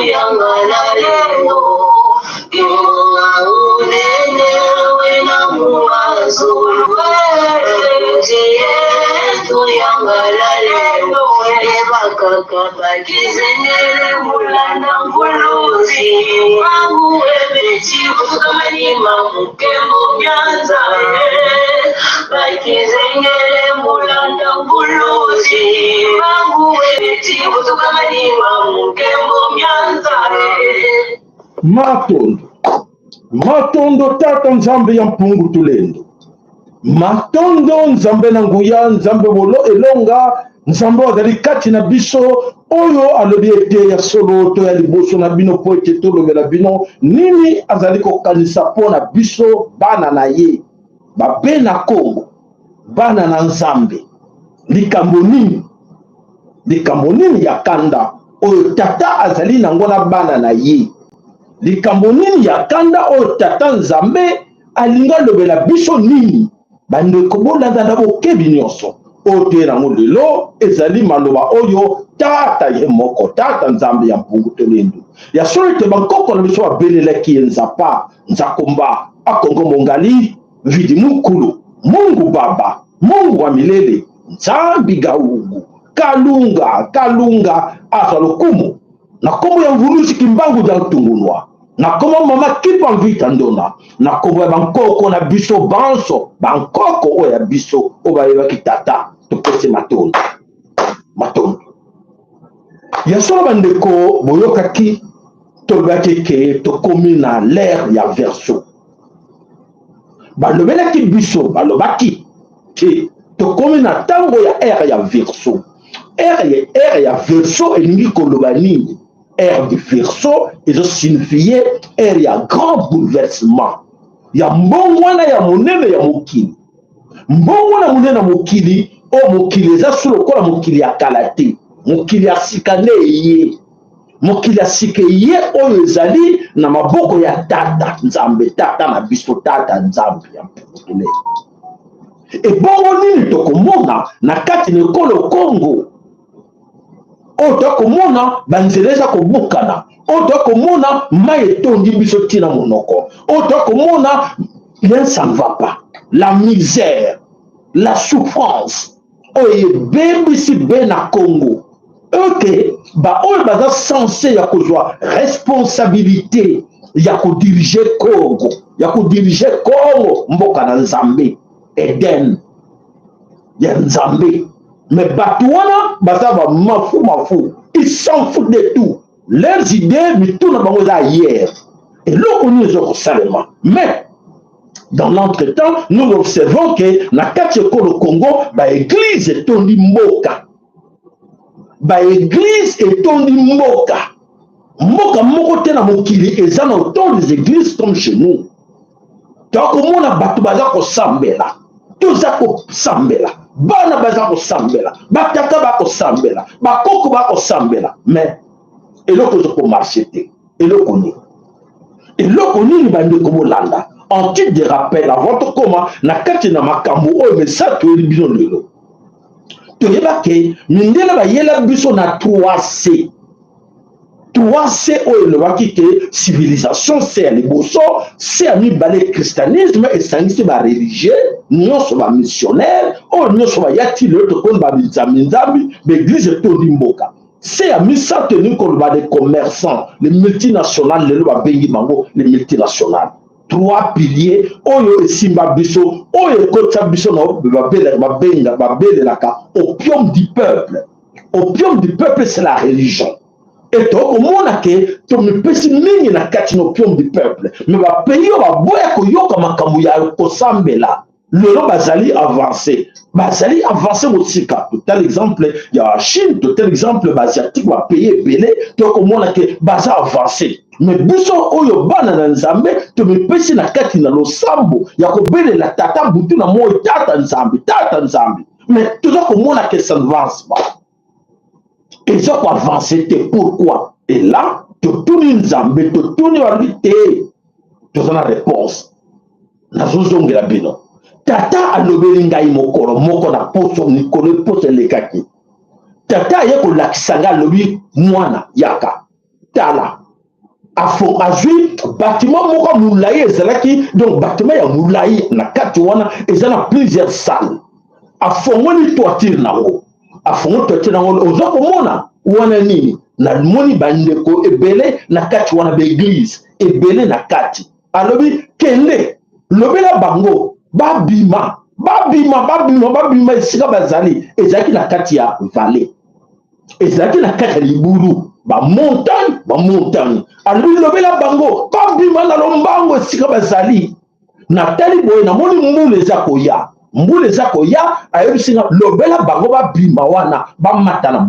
tuyangala lelo unene wena muwazulwe tuyangala lelo ebakaka bakizengele mulana nguluzi wangu ebeti kukamanyima mukemo myanza bakizengele mulana nguluzi wangu ebeti kukamanyima mukemo myanza matondo tata nzambe ya mpungu tulendo matondo nzambe na nguya nzambe bolo elonga nzambe azali kati na biso oyo alobi ete ya solo to ya liboso na bino po ete tolobela bino nini azali kokanisa mpo na biso bana na ye babe na Kongo bana na nzambe likambo nini ya kanda oyo tata azali nango na bana na ye likambo nini ya kanda oyo tata nzambe alinga lobela biso nini bandeko bolanda na bokebi nyonso oyo te nango lelo ezali maloba oyo tata ye moko tata nzambe ya mpungu tolendo ya solo ete bankoko na biso babelelaki ye nzapa nzakomba akongo mongali vidi mukulu mungu baba mungu wa milele nzambi gaugu kalunga aza lokumu na kombo ya mvulusi kimbangu ja ntungunwa na kombo mama kipa mvita ndona na kombo ya bankoko na biso banso bankoko oyo ya biso oyo bayebaki tata topesi matondo ya solo bandeko boyokaki tolobaki ke tokomi na l'ère ya verso balobelaki biso balobaki ke tokomi na ntango ya ère ya verso ère ya verso elingi koloba nini ère du verso ezo signifie ère ya grand bouleversement ya mbongo wana ya monene ya mokili mbongo na monene ya mokili oyo mokili eza so lokola mokili ya kala te mokili ya sika nde eye mokili ya sika eye oyo ezali na maboko ya tata nzambe tata na biso tata nzambe ya mputule ebongo nini tokomona na kati na ekolo Kongo oyo tokomona banzela eza kobukana oyo tokomona mai etondi biso ntina monoko oyo tokomona rien ça ne va pas la misère la souffrance oyo ebebisi be na Congo oke baoyo baza censé ya kozwa responsabilité ya kodirige Congo mboka na nzambe Eden ya nzambe mais bato wana baza bamafu ils s'en foutent de tout leurs idées mituna bango eza hier eloko nini eza kosalema mais dans l'entretemps nous observons que na kati ekolo Congo baeglise etondi mboka mboka moko te na mokili eza na autant des églises comme chez nous tokomona bato baza kosambela toza kosambela bana baza kosambela batata bakosambela bakoko bakosambela mais eloko ezokomarche te eloko nini bandeko bolanda en titre de rappel avant tokoma na kati na makambo oyo mesa toyeli bino lelo toyebake mindele bayela biso na 3C oyo elobaki ke civilisation se ya liboso se ya mibale christianisme esangisi bareligie nyonso bamissionnaire oyo nyonso bayati lelo tokoni baminzambi baeglise etondi mboka se ya misato elingi koloba des commerçants les multinationales lelo babengi bango les multinationales 3 piliers oyo esimba biso oyo ekotisa biso na babelelaka opium du peuple c'est la religion et tokomona ke tomipesi mingi na kati na opium du peuple mais bapeyi oyo baboya koyoka makambo ya kosambela lelo bazali avancé mosika total exemple ya Chine total exemple baasiatique bapeyi ebele tokomona ke baza avancé mais biso oyo bana na nzambe tomipesi na kati na losambo ya kobelela tata butu na moi tata nzambe mais toza komona ke ça ne avance pas eza koavance te pourquoi et là totuni nzambe totuni balobi te toza na réponse nazozongela bino tata alobeli ngai mokolo moko na poso mikolo poso elekaki tata aye kolakisa ngai alobi mwana yaka tala azwi bâtiment moko moulayi ezalaki donc bâtiment ya moulayi na kati wana eza na plusieurs salles afongoli toiture nango afongoli toiture nango oza komona wana nini namoni bandeko ebele na kati wana baeglise ebele na kati alobi kende lobela bango babima esika bazali ezalaki na kati ya vallée ezalaki na kati ya libulu bamontagne alobi lobela bango babima na lombango esika bazali natali boye namoni mbula eza koya ayebisinga lobela bango babima wana bamata na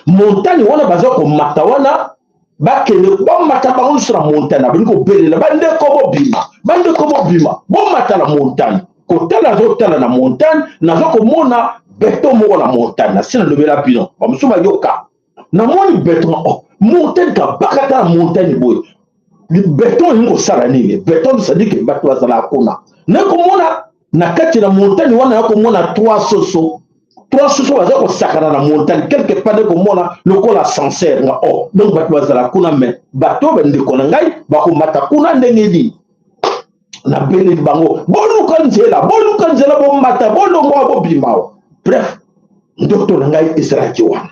montagne wana baza komata wana bakende bamata bango nyonso na montagne abandi kobelela bandeko bobima bomata na montagne kotala azotala na montagne naza komona beton moko na montagne nasi nalobela bino bamosusu bayoka namoni beton montagne kabakata na montagne boye beton elingi kosala nini beton sadike bato bazalaka kuna nakomona na kati na montagne wana nakomona trois soso baza kosakana na montagne quelque part nakomona lokola ascenseur nga donc bato bazalaka kuna me bato bandeko na ngai bakomata kuna ndenge nini nabeleli bango boluka nzela bomata bolongoa bobimawa bref ndoto na ngai ezalaki wana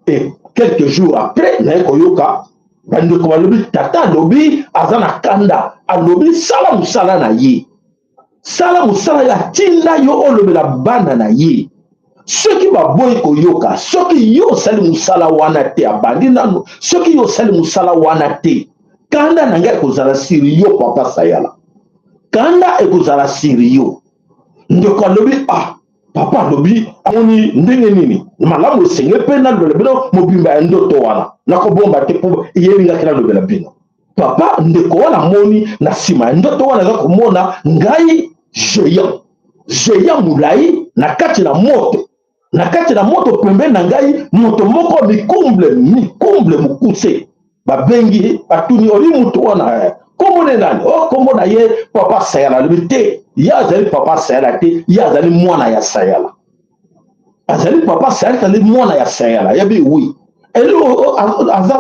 et quelques jours après naye koyoka bandeko balobi tata alobi aza na kanda alobi sala mosala na ye sala mosala ya tinda yo olobela bana na ye soki baboyi koyoka soki yo osali mosala wana te abandi nano soki yo osali mosala wana te kanda na ngai ekozala siri yo papa sayala kanda ekozala siri yo ndeko alobi papa alobi amoni ndenge nini malamu esenge mpe nalobela bino mobimba ya ndoto wana nakobomba te mpo eyebingaki nalobela bino papa ndeko wana moni na nsima ya ndoto wana eza komona ngai géant molayi na kati na moto pembeni na ngai moto moko mikumble mokuse babengi batuni oli moto wana kombo ne nani kombo na ye papa sayala alobi te ye azali papa sayala te ye azali mwana ya sayala azali papa sayala azali mwana ya sayala yebi wi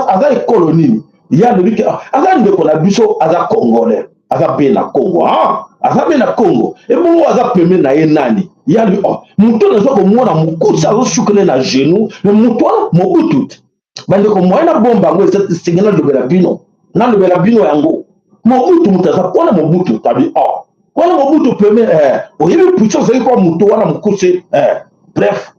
aza ekolo nini ye alobi ke aza ndeko na biso aza congolais aza be na congo aza be na congo ebongo aza pembeni na ye nani ye alobi moto naza komona mokusi azosukele na genou me moto wana mobutu te bandeko moye na bomba yango eza senge nalobela bino yango mobutu moto aza wana mobutu tabi wana mobutu pembeni oyebi puisi ozali kwa moto wana mokusi bref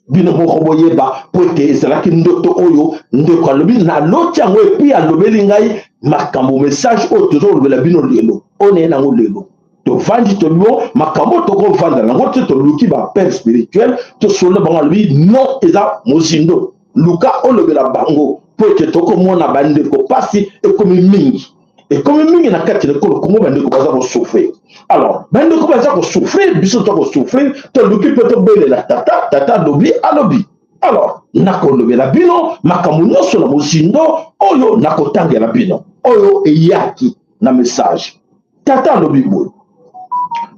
bino moko boyeba po ete ezalaki ndoto oyo ndeko alobi naloti yango epi alobeli ngai makambo message oyo tozolobela bino lelo oyo naye nango lelo tovandi tolio makambo tokovanda nango te toluki bapere spirituel tosolola bango alobi non eza mozindo luka olobela bango po ete tokomona bandeko pasi ekomi mingi na kati na ekolo kongo bandeko baza kosouffrir alors bandeko baza kosouffrir biso tokosouffrir toluki mpe tobelela tata alobi alors nakolobela bino makambo nyonso na mozindo oyo nakotangela bino oyo eyaki na message tata alobi boye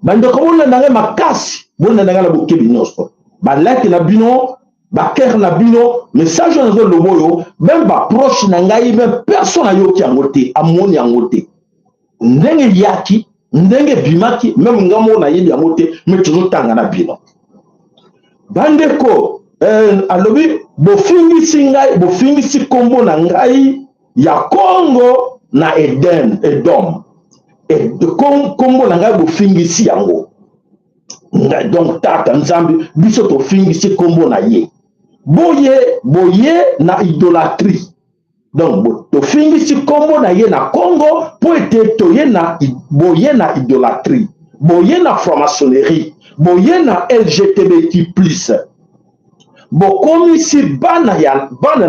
bandeko bolanda ngai makasi bolanda ngai na bokebi nyonso balaki na bino bakere na bino message oyo nazoloba oyo meme baproche na ngai meme personne ayoki yango te amoni yango te ndenge yaki ndenge bimaki meme nga moko nayebi yango te me tozotanga na bino bandeko alobi bofingisi kombo na ngai ya Congo na Edom kombo na ngai bofingisi yango donc tata nzambe biso tofingisi kombo na ye boye na idolâtrie donc tofingisi kombo na ye na Congo po ete boye na idolâtrie boye na franc-maçonnerie boye na LGBTQ+ bokomisi bana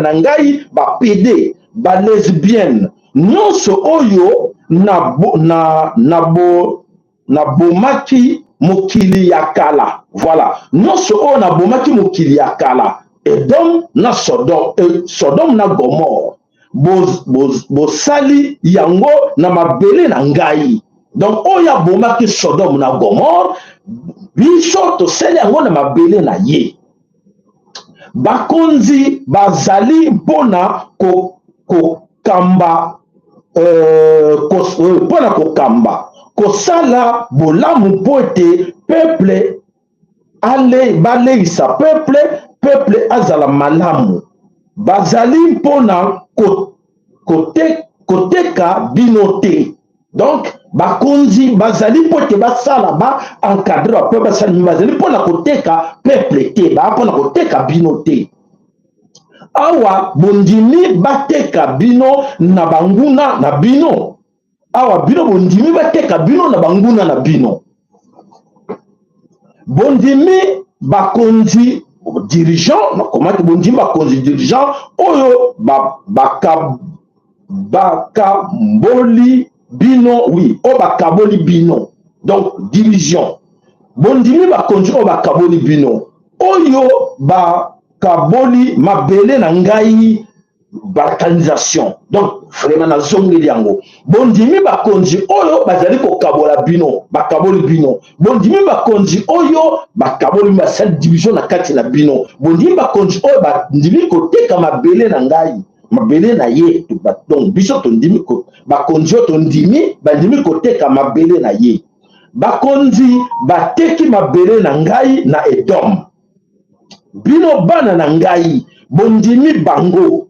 na ngai bapede balesbienne nyonso oyo nabomaki mokili ya kala voilà nyonso oyo nabomaki mokili ya kala Edom na Sodome na Gomore bosali yango na mabele na ngai donc oyo abomaki Sodome na Gomore biso tosali yango na mabele na ye bakonzi bazali mpona kokamba pona kokamba kosala bolamu po ete peuple baleisa peuple azala malamu bazali mpona koteka bino te. Donc bakonzi bazali mpo te basala encadre ba peuple basali bazali mpona koteka peuple te mpona koteka bino te. Awa bondimi bateka bino na banguna na bino. Awa bino bondimi bateka bino na banguna na bino. Bondimi bakonzi dirigeant, comment bondimi bakonzi dirigeant oyo bakaboli bino, oui, o bakaboli bino. Donc division. Bondimi bakonzi o bakaboli bino. Oyo bakaboli mabele na ngai balkanisation. Donc vraiment na zongeli yango. Bondimi bakonzi oyo bazali kokabola bino, bakaboli bino. Bondimi bakonzi oyo bakaboli basali division na kati na bino. Bondimi bakonzi oyo bandimi koteka mabele na ngai, mabele na ye. Donc biso tondimi ko bakonzi oyo tondimi bandimi koteka mabele na ye. Bakonzi bateki mabele na ngai na Edom. Bino bana na ngai bondimi bango.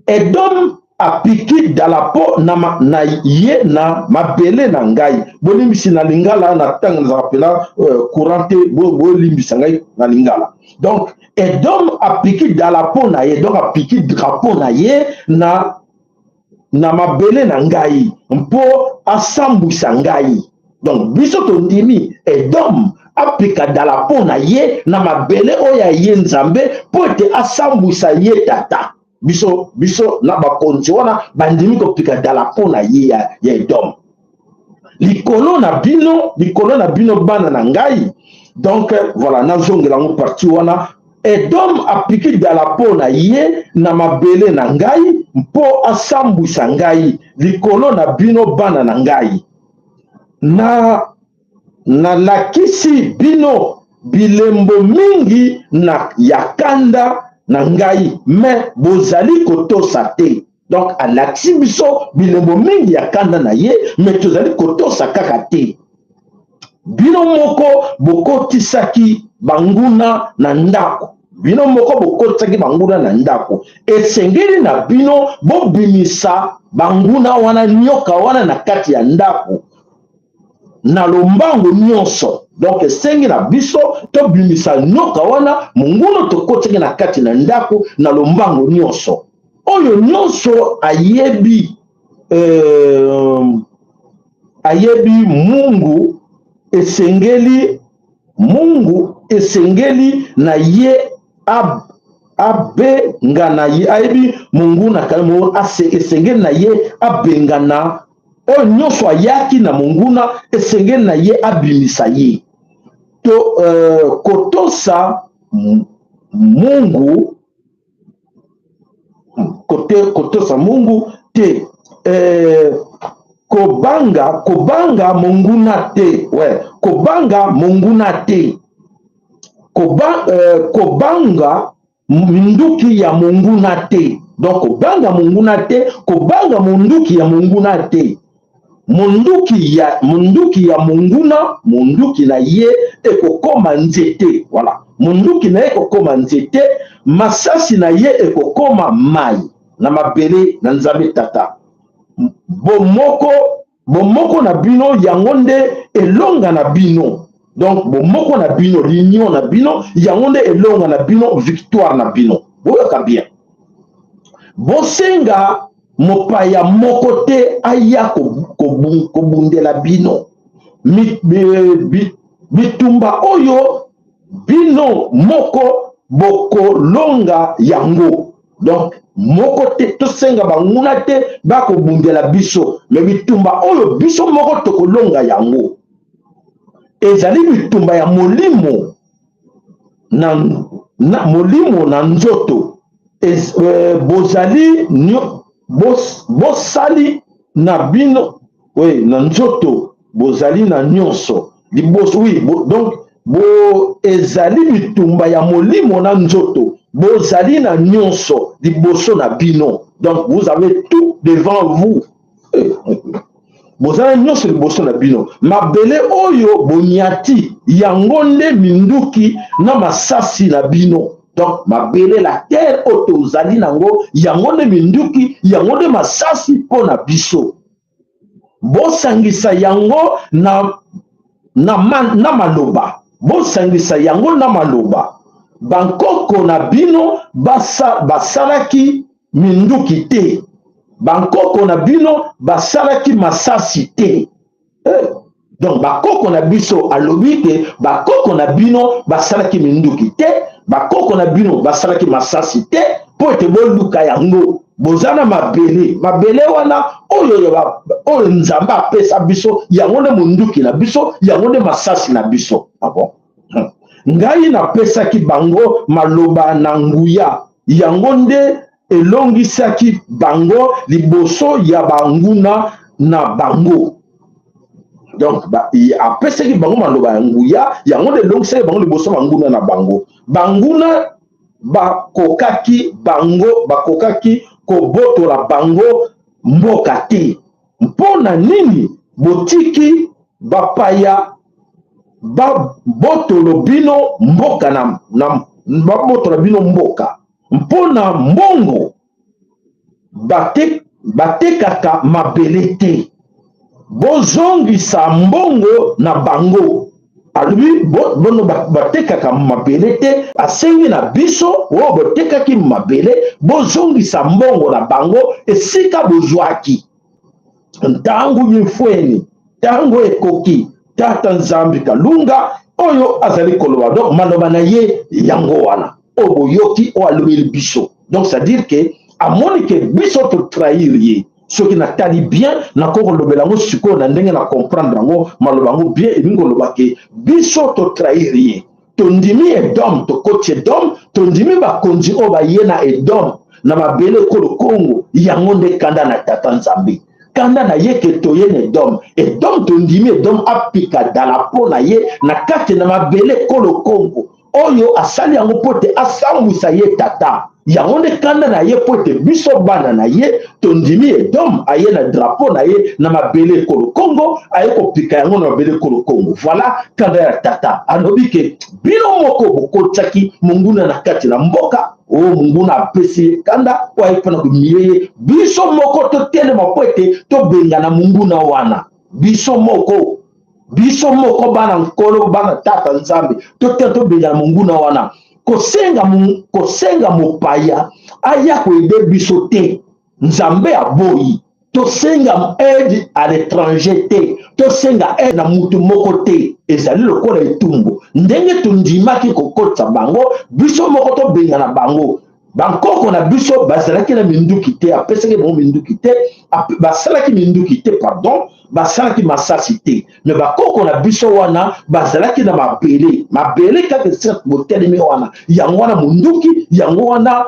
Edom apiki dalapo na ye na mabele na ngai. Bolimbisi na lingala na tanga na rapela courante bolimbisa ngai na lingala. Donc Edom apiki dalapo na ye, donc apiki drapeau na ye na mabele na ngai mpo asambwisa ngai. Donc biso tondimi Edom apika dalapo na ye na mabele oya ye nzambe po ete asambwisa ye tata. Biso na bakonzi wana bandimi kopika dalapo na ye ya Edom. Likolo na bino bana na ngai. Donc voilà, nazongela ngo parti wana Edom apiki dalapo na ye na mabele na ngai mpo asambwisa ngai. Likolo na bino bana na ngai. Na lakisi bino bilembo mingi na yakanda na ngai, mais bozali kotosa te. Donc alakisi biso bilembo mingi yakanda na ye, mais tozali kotosa kaka te. Bino moko bokotisaki banguna na ndako. Bino moko bokotisaki banguna na ndako. Esengeli na bino bobimisa banguna wana nyoka wana na kati ya ndako. Na lombango nyonso. Donc esengi na biso tobimisa nyoka wana munguno tokotiki na kati na ndako na lombango nyonso. Oyo nyonso ayebi Mungu esengeli na ye abenga na ye ayebi Mungu na kalmo esengeli na ye abenga na oyo nyonso ayaki na monguna esengeli na ye abimisa ye. Kotosa Mungu kotosa Mungu te. Kobanga monguna te. Ouais, kobanga monguna te. Kobanga minduki ya monguna te. Donc kobanga monguna te, kobanga munduki ya monguna te. Munduki ya monguna, munduki na ye ekokoma nzete. Voilà. Munduki na ye ekokoma nzete, masasi na ye ekokoma mai na mabele na nzambe tata. Bomoko na bino yango nde elonga na bino. Donc bomoko na bino, l'union na bino yango nde elonga na bino, victoire na bino. Boyoka bien. Bosenga mopaya moko te aya kobundela bino. Bitumba oyo bino moko bokolonga yango. Donc moko te tosenga banguna te bakobundela biso, mais bitumba oyo biso moko tokolonga yango. Ezali bitumba ya molimo na molimo na nzoto. Bosali na bino, oui, na nzoto bozali na nyonso liboso, oui, donc ezali bitumba ya molimo na nzoto bozali na nyonso liboso na bino. Donc vous avez tout devant vous. Bozali nyonso liboso na bino. Mabele oyo boniati yango nde minduki na masasi na bino. Donc mabele la terre oyo tozali nango yango nde minduki yango nde masasi mpo na biso. Bosangisa yango na maloba. Bosangisa yango na maloba. Bankoko na bino basalaki minduki te. Bankoko na bino basalaki masasi te. Donc bakoko na biso alobi ke bakoko na bino basalaki minduki te. Bakoko na bino basalaki masasi te. Po ete boluka yango. Bozana mabele wana oyo nzambe apesa biso yango nde munduki na biso yango nde masasi na biso. Bon. Ngai napesaki bango maloba na nguya yango nde elongisaki bango liboso ya banguna na bango. Donc apesaki bango maloba ya nguya yango nde elongisaki bango liboso banguna na bango. Banguna bakokaki kobotola bango mboka te. Mpona nini botiki bapaya babotolo bino mboka na babotola bino mboka. Mpona mbongo batekaka mabele te. Bozongisa mbongo na bango. Alubi bono batekaka mabele te. Asengi na biso wo botekaki mabele. Bozongisa mbongo na bango esika bozwaki. Ntango yefweni, ntango ekoki, tata nzambi kalunga oyo azali koloba. Donc maloba na ye yango wana oboyoki o alobeli biso. Donc c'est à dire que amoni ke biso to trahir ye. Ce qui n'a pas dit bien, n'a pas le suko na ndenge na comprendre ngo maloba ngo bien et bingo lobake biso to trahir. Tondimi Edom to koche Edom, tondimi ba konji o ba yena Edom na mabele ko Congo yango nde kanda na tata nzambe. Kanda na ye ke to yene Edom tondimi Edom apika dala po na ye na kate na mabele ko Congo. Oyo asali yango pote asambwisa ye tata. Yango nde kanda na ye pote biso bana na ye tondimi Edom aye na drapeau na ye na mabele kolo Congo aye kopika yango na mabele kolo Congo. Voilà kanda ya tata alobi ke bino moko bokotsaki munguna na kati na mboka o munguna apesi kanda wa ipana kumiye biso moko to tele mapote to benga na munguna wana biso moko bana nkolo bana tata nzambe to tele to benga na munguna wana. Kosenga mopaya aya koede biso te nzambe aboyi. Tosenga aide à l'étranger te. Tosenga aide na mutu moko te. Ezali lokola etumbu. Ndenge tundimaki kokotsa bango biso moko to benga na bango. Bankoko na biso basalaki na minduki te. Apesaki bango minduki te. Basalaki minduki te pardon. Basalaki masasi te. Mais bakoko na biso wana basalaki na mabele kaka sika botelemi wana. Yango wana munduki, yango wana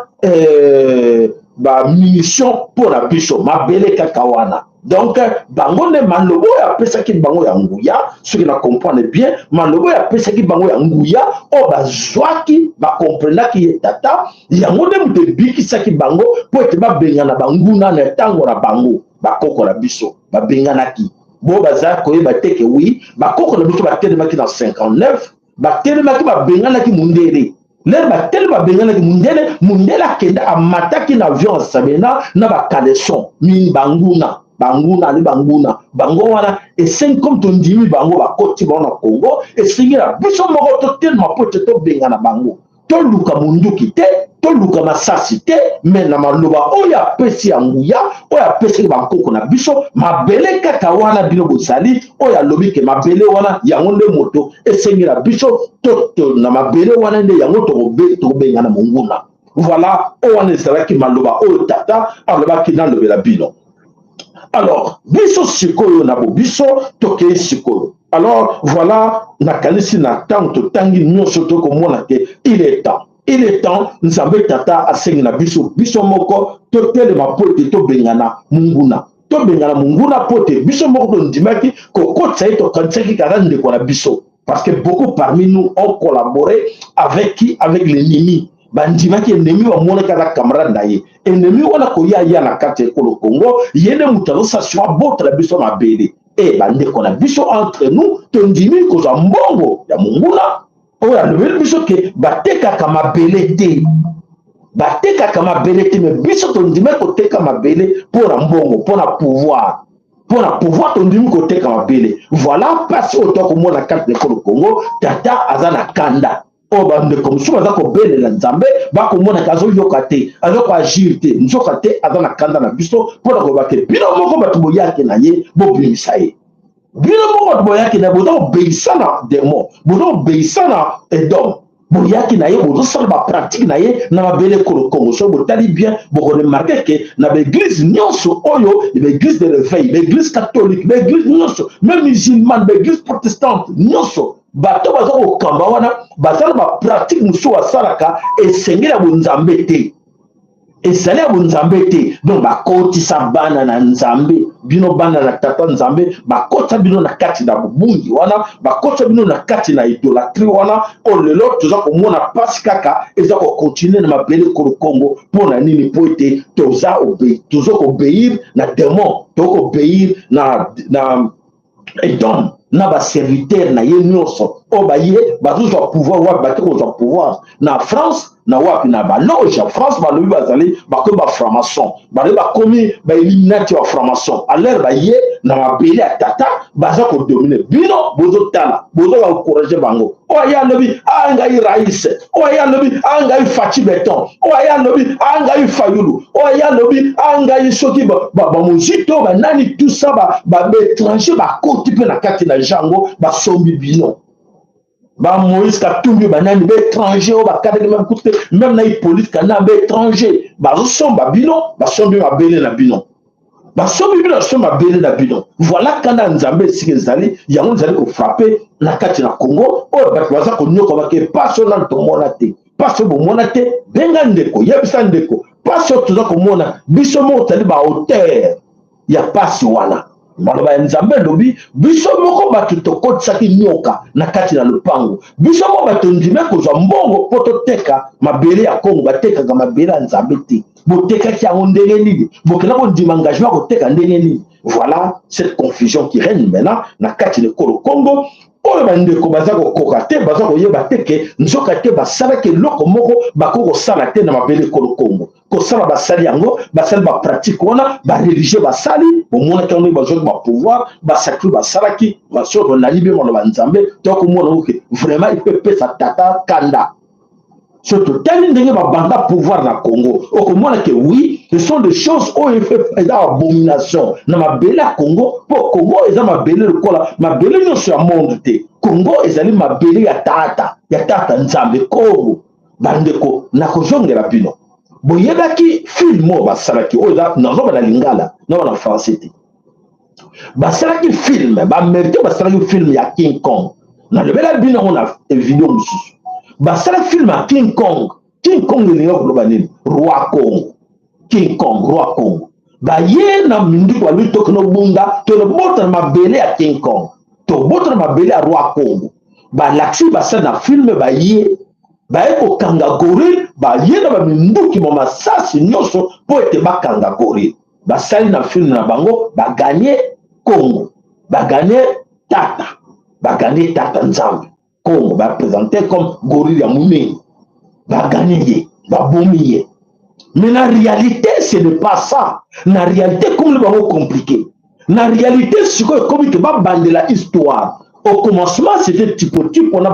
ba munition pour la biso mabele kaka wana. Donc bango ne malobo ya pesaki bango ya nguya, ceux qui na comprendre bien, malobo ya pesaki bango ya nguya o bazwaki ba comprendaki ye tata, yango de mutebiki saki bango po ete ba benga na banguna na tango na bango, bakoko na biso, ba benga naki. Bo baza koyeba teke oui, bakoko na biso ba telemaki dans 59, ba telemaki ba benga naki mundere. Lere batel ba bengana ki mundele akenda amataki na avion sabena na ba caleçon min banguna bango wana et 5 comme ton dimi bango ba koti ba na Congo et singira biso moko to tellement pote to bengana bango to luka munduki te to luka masasi te mais na maloba oya pesi anguya oya pesi bankoko na biso mabele kaka wana bino bozali oya lobi ke mabele wana yango nde moto esengira biso to na mabele wana nde yango to benga na munguna. Voilà owana ezalaki maloba oyo tata alobaki na lobela bino. Alors biso sikoyo na biso tokei sikoyo. Alors voilà nakanisi na tanto tangi nyonso to komona ke il est temps nzambe tata asengi na biso moko to telema pote to bengana munguna pote biso moko to ndimaki kokotsa ito kansaki karande kwa biso parce que beaucoup parmi nous ont collaboré avec l'ennemi. bandimaki ennemi bamonaka na camarade na ye ennemi wana koya ya na kati ekolo Congo yene moto azosasura botela biso mabele bandeko na biso entre nous tondimi kozwa mbongo ya monguna oyo alobeli biso ke batekaka mabele te batekaka mabele te me biso tondimi koteka mabele mpona mbongo mpona pouvoir tondimi koteka mabele voilà mpasi oyo tokomona kati na ekolo Congo tata aza na kanda oyo bandeko mosusu baza kobelela nzambe bakomonaka azoyoka te azokoagir te nzoka te aza na kanda na biso mpona koloba ke bino moko bato boyaki na ye bobimisa ye bino moko bato boyaki na ye boza kobeisa na demon boza kobeisa na edom boyaki na ye bozosala bapratike na ye na mabele ekolo Congo so botali bien bokoremarke ke na baeglise nyonso oyo baeglise de réveil baeglise catholique baeglise nyonso même musulmane baeglise protestante nyonso bato baza kokamba wana bazala bapratike mosusu basalaka esengeli ya bonzambe te ezali ya bonzambe te donc bakotisa bana na nzambe bino bana na tata nzambe bakota bino na kati na bobungi wana bakota bino na kati na idolatrie wana oyo lelo toza komona mpasi kaka eza kokontinue na mabele ekolo Congo mpona nini mpo ete toza kobeir na demon tokobeir na edom na baserviteur na ye nyonso oyo baye bazozwa pouvoir wapi bake kozwa pouvoir na France na wapi na baloge ya France balobi bazali bakomi baframason balobi bakomi baeliminati ya baframason alere baye na mabele ya tata baza kodomine bino bozotala bozokoencourage bango oyo aye alobi angai rais oyo aye alobi angai faci beton oyo aye alobi angai fayulu oyo aye alobi angai soki bamozito banani tout ça baétranger bakoti mpe na kati na jango basombi bino ba Moïse Katumbi banani étranger au bakadeli même côté même na police kana étranger bazosomba bino basombi mabele na bino basombi bino basomba mabele na bino voilà kana nzambe sike zali yango zali ko frapper na kati na Congo o bato baza ko nyoka bake paso na tomona te paso bomona te benga ndeko yebisa ndeko paso tuza komona biso mo tali ba hauteur ya pasi wana maloba ya nzambe lobi biso moko bato tokotisaki nyoka na kati na lupango biso moko bato ndime kozwa mbongo mpo toteka mabele ya Congo batekaka mabele ya nzambe te botekaki yango ndenge nini bokenda kondima engagement koteka ndenge nini voilà cette confusion qui règne maintenant na kati na ekolo Congo oyo bandeko baza kokoka te baza koyeba te ke nzoka te basalaki eloko moko bakoki kosala te na mabele ekolo Congo kosala basali yango basali bapratike wana bareligie basali bomonaki yango bazwaki bapouvoir basakri basalaki basoki nali be maloba nzambe tokomona oke vraiment ipepesa tata kanda so totali ndenge babanda pouvoir na Congo okomona ke oui ce sont des choses oyo eza abomination na mabele ya Congo mpo Congo eza mabele lokola mabele nyonso ya monde te Congo ezali mabele ya tata nzambe Congo bandeko nakozongela bino boyebaki film oyo basalaki oyo nazoba na lingala nazo na français te basalaki film baaméricain basalaki film ya King Kong nalobela bino yango na video mosusu basala film ya King Kong elinga koloba nini roi Congo King Kong roi Congo baye na minduku baluki tokenobunda tolobota na mabele ya King Kong tobota na mabele ya roi Congo balakisi basala na film baye kokanga gorille baye na baminduki masasi nyonso mpo ete bakanga gorille basali na film na bango baganye Congo baganye tata nzambe Congo présenté comme gorille ya munene baganye ye babomi ye mais la réalité ce n'est pas ça na réalité comme le bango compliqué na réalité sikoyo ekomi ke babandela histoire au commencement c'était type on a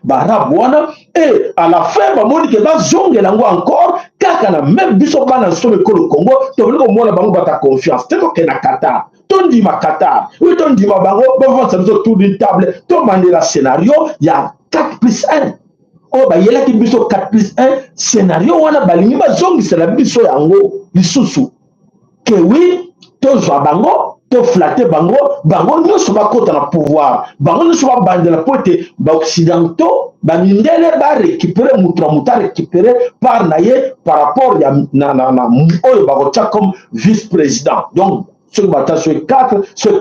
barabe wana et à la fin bamoni ke bazongela yango encore kaka na même biso bana sobe ekolo Congo tobeli komona bango bata confiance te tokenda Qatar tondima Qatar oui tondima bango bavanda biso tour d'une table tomandela scénario ya 4+1 oyo bayelaki biso 4+1 scénario wana balingi bazongisela biso yango lisusu ke oui tozwa bango toflate bango nyonso bakota na pouvoir bango nyonso babandela po ete baoccidentaux bamindele barécupere mutu na mutu arécupere par na ye par rapport ya oyo bakotia comme vice-président donc ceux qui battent ceux 4 ceux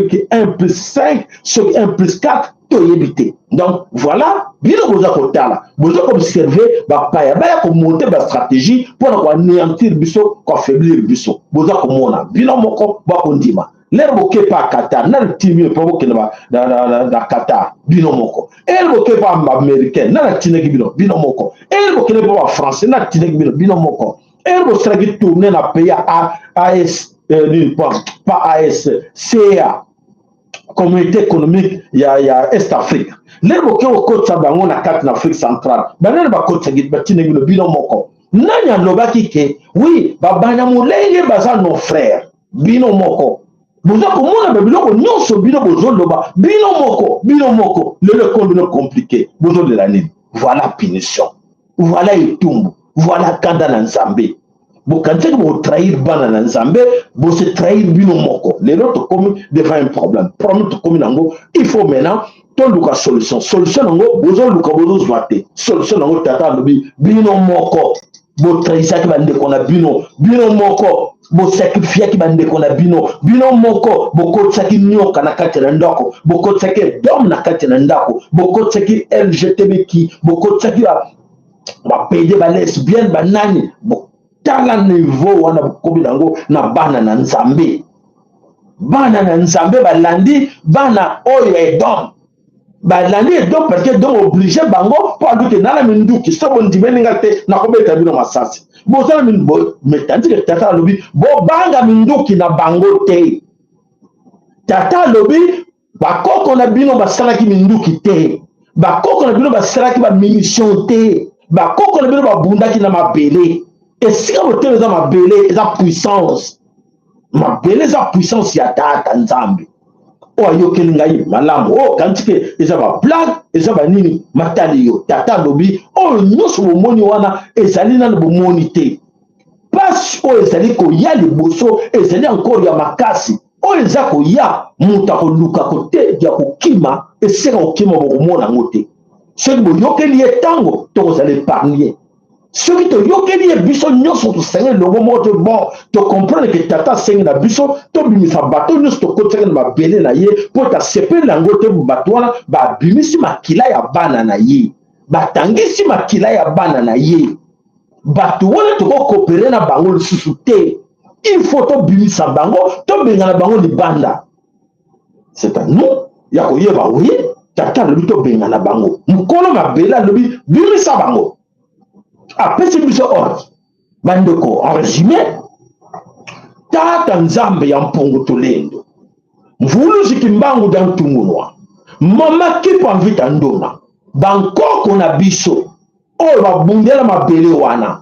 qui 1+5 ceux qui 1+4 toyebite. Donc voilà, bino boza kotala, boza observer ba paya, ba ko monter ba stratégie pour anéantir biso, ko affaiblir biso. Boza ko mona, bino moko ba kondima. L'air boke pa Qatar, na timi provoque na Qatar, bino moko. El boke pa américain, na tineki bino moko. El boke pa français, na tineki bino moko. El bo stragi tourner na pays AS pas AS, CA, communauté économique ya Est Afrique. L'air boke au côte sabango na carte en Afrique centrale. Banane ba côte sagit ba tineki bino moko. Nanya lobaki ke, oui, ba bana mulenge baza nos frères, bino moko. Boza komona ba biloko nyonso bino bozoloba bino moko le compte compliqué bozo de la nini. Voilà punition, voilà etumbu, voilà kanda na nzambe bokanze bo trahir bana na nzambe bo se trahir bino moko les autres comme devant un problème comme nango il faut maintenant to luka solution nango bozo luka bozo zwate solution nango tata lobi bino moko bo trahisa ki bande kona bino moko bo sacrifier ki bande kona bino moko bo kotsaki nyoka na kati na ndako bo kotsaki dom na kati na ndako bo kotsaki LGTBQ bo kotsaki ba pede ba lesbienne ba nani bo tala niveau wana bokobi nango na bana na nzambe balandi bana oyo edom balandi edom parce que donc obligé bango pour aduke nala minduki sobo ndimeni ngate na kobeta bino masasi bozala min bo metandi ke tata lobi bo banga minduki na bango te tata lobi bakoko na bino basalaki minduki te bakoko na bino basalaki ba mission te bakoko na bino babundaki na mabele esika boteleza eza mabele eza puissance ya tata nzambe o ayokeli ngai malamu o kantike eza ba blague eza ba nini matali yo tata lobi o nyonso bomoni wana ezali na bomoni te pasi o ezali koya liboso ezali encore ya makasi o eza koya mutu akoluka kote ya kokima esika kokima bokomona yango te soki boyokeli ye ntango tokozala épargné soki toyokeli ye biso nyonso tosenge longo moko te bon tocomprendre ke tata asengi na biso tobimisa bato nyonso tokotisaki na mabele na ye mpo tasepeli yango te bato wana babimisi makila ya bana na ye batangisi makila ya bana na ye bato wana tokokopere na bango lisusu te il faut tobimisa bango tobengana bango libanda c'est à nous ya koyeba oui tata alobi tobengana bango mokolo mabele alobi bimisa bango apesi biso ordre bandeko en résumé tata nzambe ya mpongo tolendo mvuluziki mbangu dan tungunwa mama kipa mvita ndona bankoko na biso oyo babundela mabele wana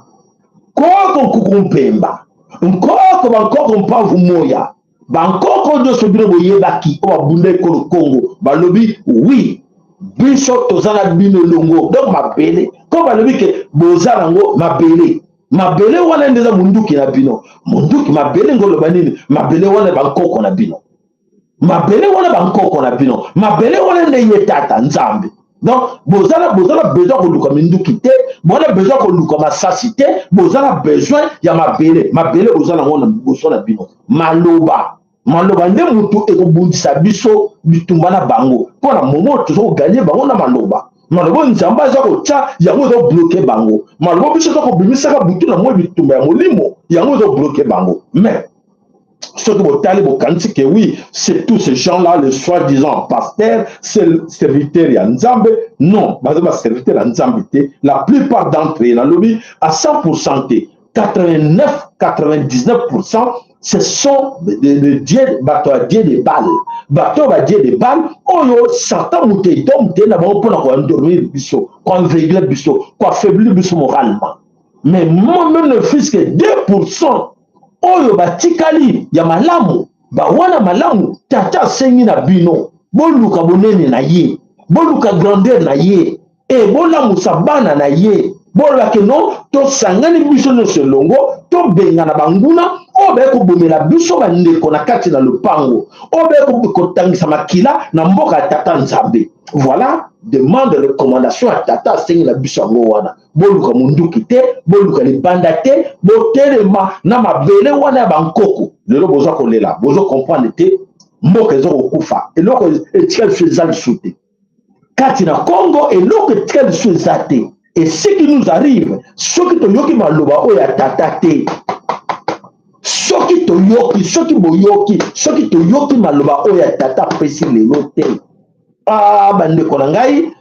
koko nkukumpemba nkoko bankoko mpavu moya bankoko nyonso bino boyebaki oyo babunda ekolo Congo balobi oui biso tozala bino longo donc mabele ko balobi ke bozala yango mabele wana ndeza munduki na bino munduki mabele ngoloba nini mabele wana bankoko na bino mabele wana nde ye tata nzambe donc bozala besoin koluka minduki te bozala besoin koluka masasi te bozala besoin ya mabele bozala yango na liboso na bino maloba nde mutu ekobundisa biso bitumba na bango mpona momo tozokoganye bango na maloba nzambe aza kotya yango ezobloke bango maloba biso tokobimisaka butu na moi bitumba ya molimo yango ezobloke bango mais soki botali bokanisi ke oui c'est tous ces gens là les soi-disant pasteurs serviteurs ya nzambe non baza baserviteur ya nzambe te la plupart d'entre eux nalobi à 100% te 99% ce sont des dieux, bateau à dieu de balles. Bateau à dieu de balles, oyo, Satan mouté, donc, n'a pas pour endormir biso, quoi enveigler biso, quoi affaiblir biso moralement. Mais moi-même, le fils que 2%, oyo, batikali, ya malamu, wana malamu, tata sengi na bino, boluka bonene na ye, boluka grandeur na ye, et bolamu sabana na ye, bolaka non, to sangani biso no selongo, to benga na banguna, obe ko bomela biso bandeko na kati na lupango obe ko kotangisa makila na mboka tata nzambe voilà demande de recommandation à tata sengi na biso yango wana boluka munduki te boluka libanda te botelema na mabele wana ya bankoko lelo boza kolela bozo comprendre te mboka ezo kokufa eloko etika biso eza lisusu te kati na Congo et l'autre tika biso eza te. Et ce qui nous arrive, soki toyoki maloba oyo ya tata te, soki toyoki, soki boyoki, soki toyoki maloba oyo ya tata apesi lelo te. Ah, bandeko na ngai,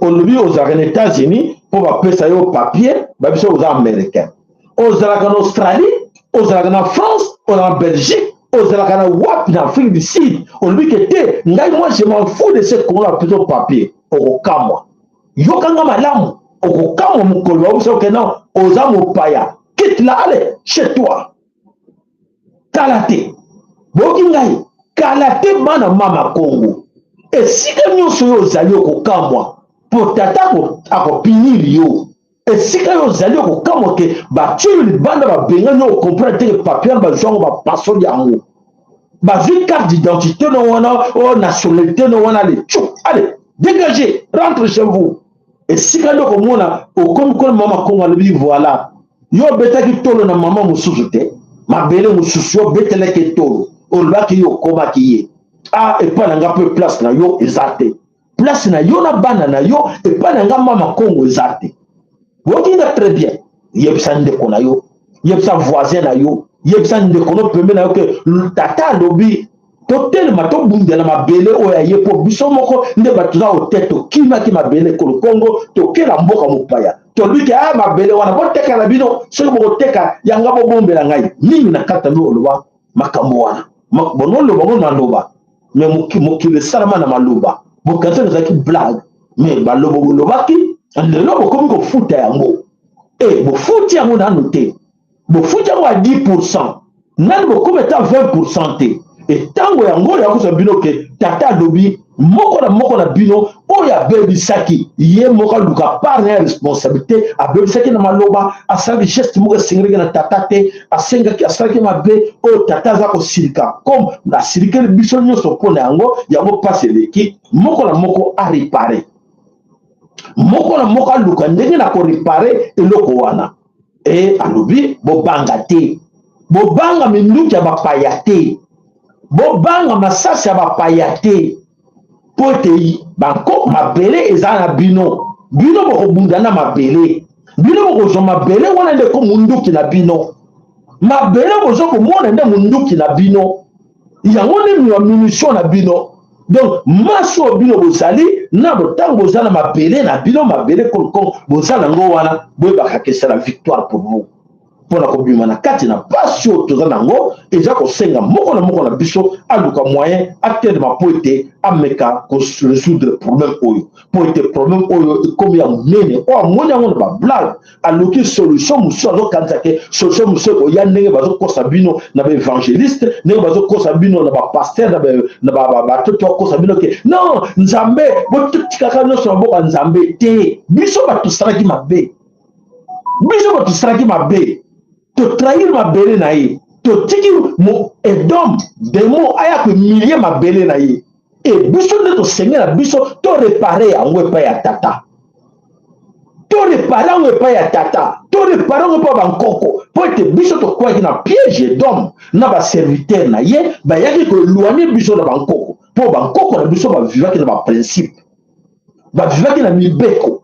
olobi ozalaka na États-Unis mpo bapesa yo papier, babiso oza américain. Ozalaka na Australie, ozalaka na France, ozalaka na Belgique, ozalaka na wapi na Afrique du Sud, olobi ke te, ngai moi je m'en fous de ce qu'on a pris au papier, okokamwa. Yokanga malamu, okokamwa mokolo wa biso ke non, oza mopaya, quitte la, allez, chez toi. Kalate, boki ngai, kalate bana mama Congo. Et si quelqu'un soit aux alliés au Kamwa, pour t'attaquer à pinir yo, et si quelqu'un soit allé au Kamwa, que bah tu le bande va bien nous comprendre que papier va jouer va passer yango, bah vu carte d'identité non on a, oh nationalité non on a les tchou, allez dégagez, rentre chez vous. Et si quelqu'un comme on a au comme maman Congo le dit voilà, yo beta qui tolo na maman mususu ma belle mususu yo beta le qui tolo, on l'a qui yo koma qui est. Ah, et pas n'anga peu place na yo ezate. Place na yo na bana na yo et pas n'anga mama Congo ezate. Woki na très bien. Yebsa ndeko na yo, yebsa voisin na yo, yebsa ndeko no pembe na yo ke tata lobi to tellement to bundela mabele oya yepo biso moko nde batuza o teto kima ki mabele ko Congo to kela mboka mopaya. To lui ke ah mabele wana bo teka na bino so bo teka yanga bo bombela ngai. Nini na kata no loba makambo wana. Bono loba na loba. Mais mokile salama na maloba bokanza ezaki blague mais balobo lobaki lelo bokomi kofuta yango bofuti yango nanu te bofuti yango à 10%, nani bokomi ata 20% te etango yango ya kosa bino ke tata alobi moko na bino oyo abebisaki ye moko aluka par na responsabilité abebisaki na maloba asalaki geste moko esengeli na tata te asalaki mabe oyo tata aza kosilika comme asilikeli biso nyonso mpona yango mpasi eleki moko na moko arepare moko na moko aluka ndenge na korepare eloko wana alobi bobanga te bobanga minduki ya bapaya te bobanga masasi ya bapaya te po ete banko mabele eza na bino bokobunda na mabele bino bokozwa mabele wana nde ko munduki na bino mabele bozo komona nde munduki na bino yango nde munition na bino donc maso bino bozali na botango boza na mabele na bino mabele kolko boza nango wana boyebaka ke c'est la victoire pour vous mpona kobima na kati na pasi oyo toza nango eza kosenga moko na moko na biso aluka moyen atelema po ete ameka korésoudre problème oyo po ete problème oyo ekomi ya monene oyo amoni yango na bablague aluki solution mosusu azokanisa ke solution mosusu ekoya ndenge bazokosa bino na baévangéliste ndenge bazokosa bino na bapaster na bato to bakosa bino ke non nzambe botikaka nyonso na mboka ya nzambe te biso bato salaki mabe to trahir mabele na ye to tiki edom demo aya ko milie mabele na ye e biso nde to sengela biso to réparer yango epai ya tata to réparer yango epai ya tata to réparer yango epai bankoko po ete biso tokwaki na piège edom na baserviteur na ye bayaki koéloigner biso na bankoko po bankoko na biso bavivaki na baprincipe bavivaki na mibeko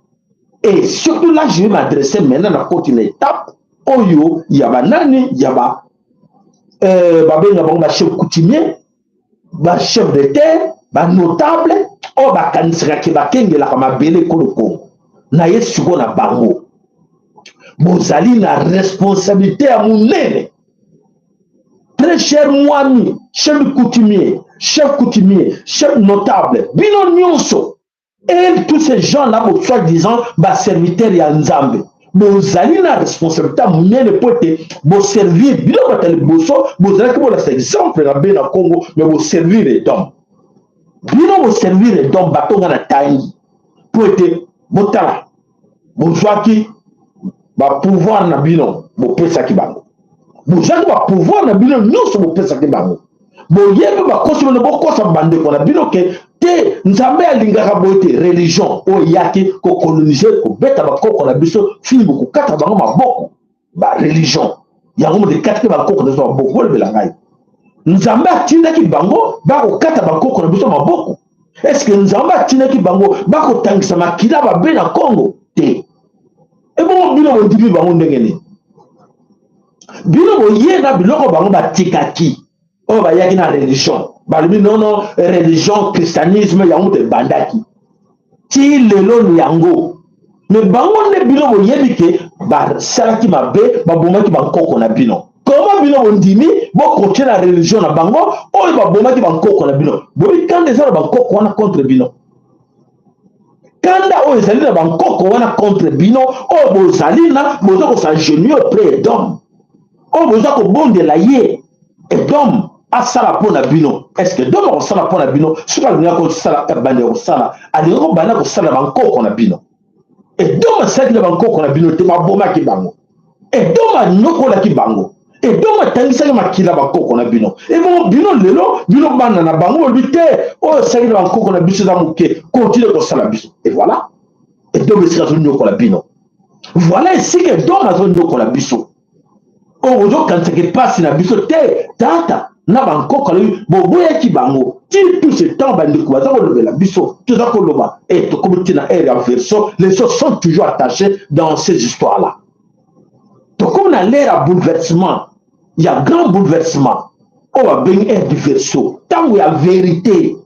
et surtout là je vais m'adresser maintenant na côté na étape oyo yaba nani yaba babenga bango ba chef coutumier ba chef de terre ba notable o bakanisaka ke bakengelaka mabele koloko na ye siko na bango bozali na responsabilité ya monene très cher mwami chef coutumier chef notable bino nyonso et tous ces gens là pour soi-disant ba serviteur ya nzambe bozali na responsabilité monene po ete boservir bino batali boso bozalaki bolasa exemple na be na Congo mais boservir edom bino boservir edom batonga na tangi po ete botala bozwaki bapouvoir na bino bopesaki bango bozwaki bapouvoir na bino nyonso bopesaki bango boyebi bakosi bino bokosa bandeko na bino ke te nzambe alingaka boye te religion oyo yaki kokolonize kobeta bakoko na biso fini bokokata bango maboko bareligion yango moto ekataki bakoko na biso maboko olebela ngai nzambe atindaki bango bakokata bakoko na biso maboko Est-ce que nous avons bâti qui bango bako tangisa makila ba be na Congo te? Et bon bino on dit bango ndengeni. Bino bo yena biloko bango batikaki. Oh ba yaki na religion. Ba lui non religion christianisme yango te bandaki. Ti lelo ni yango. Mais bango ne bino bo yebi ke ba salaki mabe ba bomaki bankoko na bino. Comment bino bondimi bo continuer la religion na bango o ba bomaki bankoko na bino. Bobi quand les gens bankoko wana contre bino. Kanda o ezali na bankoko wana contre bino o bozali na bozo ko s'agenouiller auprès d'homme. O bozo ko bondela ye et d'homme asala pona bino. Est-ce que d'homme ko sala pona bino? Soka linga ko sala bande ko sala ali ko bana ko sala bankoko na bino. Et d'homme sala na bankoko na bino te mabomaki bango. Et d'homme nyokola ki bango. Et donc, tangisa makila bakoko na bino. Et bon, bino lelo, bino bana na bango bité. Oh, ça y est bakoko na biso za muke. Continue ko sala biso. Et voilà. Et donc, c'est la zone ko la bino. Voilà ici que donc la zone ko la biso. Oh, ozo quand c'est passe na biso te tata na bankoko la boboya ki bango. Ti tout ce temps bande ko za ko la biso. Tout ça ko loba. Et to comme tina air en verso, les choses sont toujours attachées dans ces histoires là. Donc comme on a l'air à bouleversement, il y a grand bouleversement. On va bien être du verso. Tant qu'il y a vérité,